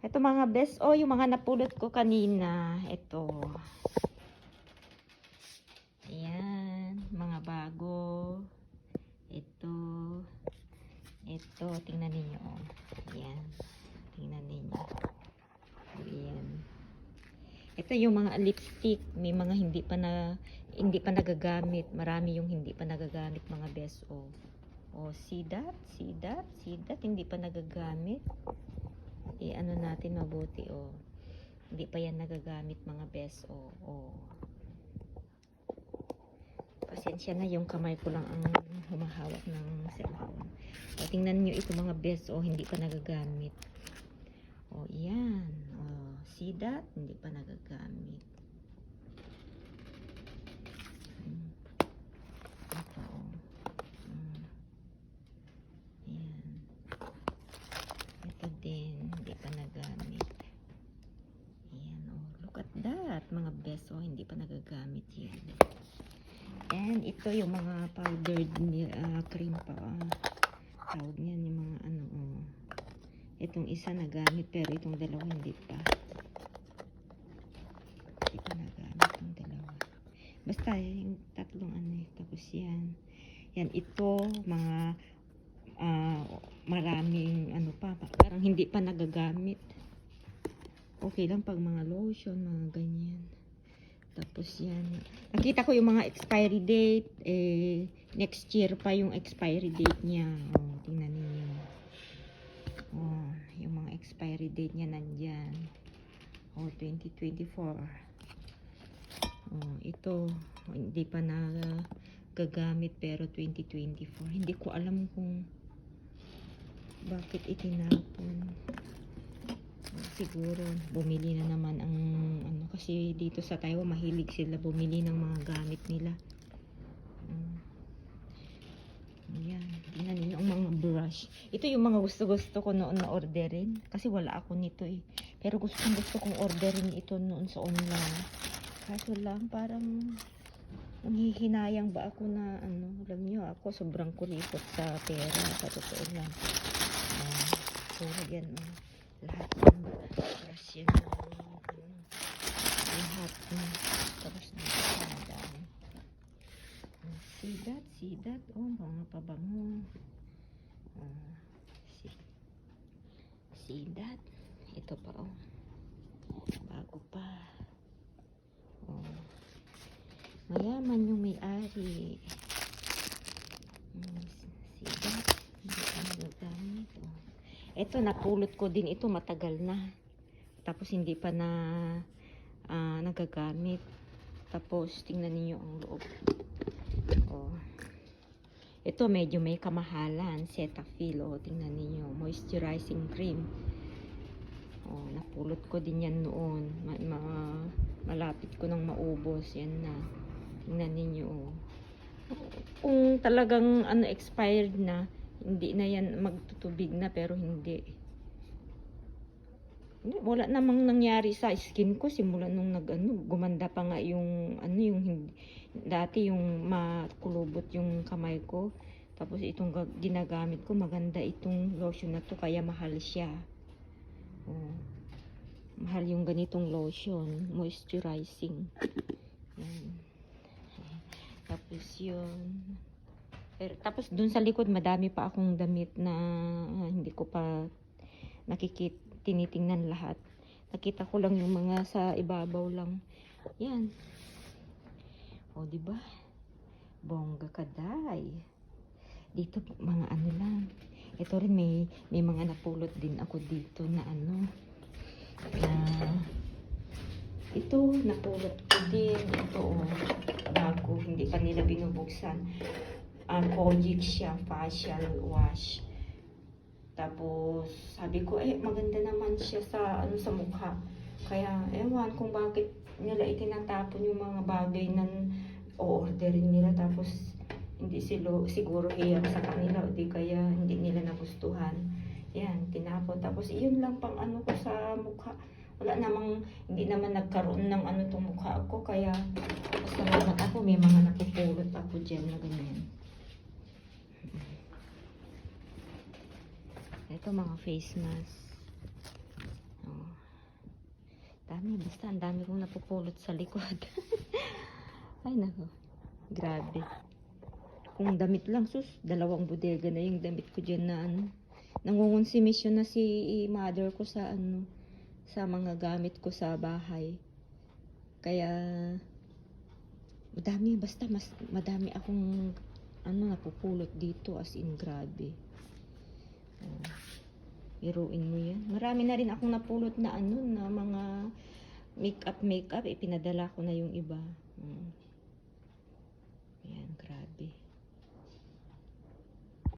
Ito mga best, yung mga napulot ko kanina. Ito. Ayan, mga bago. Ito. Ito, tingnan ninyo. Ayan. Tingnan ninyo. Ayan. Ito yung mga lipstick. May mga hindi pa nagagamit. Marami yung hindi pa nagagamit mga best. See that? See that? See that? Hindi pa nagagamit. Ano natin mabuti. Hindi pa yan nagagamit mga best. Pasensya na, yung kamay ko lang ang humahawak ng cellphone. Tingnan nyo ito mga best. Hindi pa nagagamit. Yan. See that? Hindi pa nagagamit. Ito. Yan. Ito din. Hindi pa nagamit. Yan. Look at that. Mga best. Hindi pa nagagamit yan. And ito yung mga powdered cream pa. Tawag niyan yung mga Itong isa nagamit pero itong dalawa hindi pa. Hindi pa nagamit itong dalawa. Basta yung tatlong tapos yan. Yan ito mga maraming parang hindi pa nagagamit. Okay lang pag mga lotion, mga ganyan. Tapos yan. Nakita ko yung mga expiry date. Next year pa yung expiry date niya. Tingnan niyo. Yung mga expiry date niya nandyan. 2024. Ito. Hindi pa nagagamit pero 2024. Hindi ko alam kung bakit itinapon. Siguro bumili na naman ang kasi dito sa Taiwan mahilig sila bumili ng mga gamit nila. Ayan, tingnan niyo ang mga brush. Ito yung mga gusto ko noon na orderin kasi wala ako nito pero gusto kong orderin ito noon sa online. Kaso lang parang nanghihinayang ba ako na alam niyo ako sobrang kuripot sa pera sa totoo lang. Puro yan lahat ng brush yan lahat tapos nadaan. See that mga pabango. See that, ito pa bago pa. Mayaman yung may-ari. See that, hindi pa nagagamit. Ito napulot ko din ito, matagal na. Tapos hindi pa nagagamit. Tapos tingnan niyo ang loob. Ito medyo may kamahalan, Cetaphil. Tingnan niyo, moisturizing cream. Napulot ko din yan noon. Malapit ko nang maubos. Yan na. Tingnan niyo. Kung talagang expired na, hindi na yan magtutubig na pero hindi. Wala namang nangyari sa skin ko simula nung gumanda pa nga yung dati yung makulubot yung kamay ko. Tapos itong ginagamit ko, maganda itong lotion na to kaya mahal siya. Mahal yung ganitong lotion, moisturizing. Yan. Tapos yun. Tapos dun sa likod madami pa akong damit na hindi ko pa tinitingnan lahat. Nakita ko lang yung mga sa ibabaw lang. Yan. Diba? Bongga kaday. Dito mga lang. Ito rin may mga napulot din ako dito na ito napulot ko din. Ito bago, hindi pa nila binubuksan. Kojic siya, facial wash. Tapos sabi ko maganda naman siya sa sa mukha. Kaya ewan kung bakit nila itinatapon yung mga bagay na o-orderin nila tapos hindi siguro iyak sa kanila o di kaya hindi nila nagustuhan. Yan, tinapon. Tapos iyon lang pang ko sa mukha. Wala namang, hindi naman nagkaroon ng tong mukha ko. Kaya salamat ako, may mga napupulot ako dyan na ganyan. Ito mga face mask. Dami, basta ang dami kong napupulot sa likod. Ay nako, grabe. Kung damit lang, sus, 2 bodega na yung damit ko dyan na ano. Nangungonsumisyon na si mother ko sa ano, sa mga gamit ko sa bahay. Kaya, madami, basta madami akong ano, napupulot dito, as in grabe. Iruin mo yan. Marami na rin akong napulot na ano, na mga makeup, ipinadala ko na yung iba. Ayan, grabe.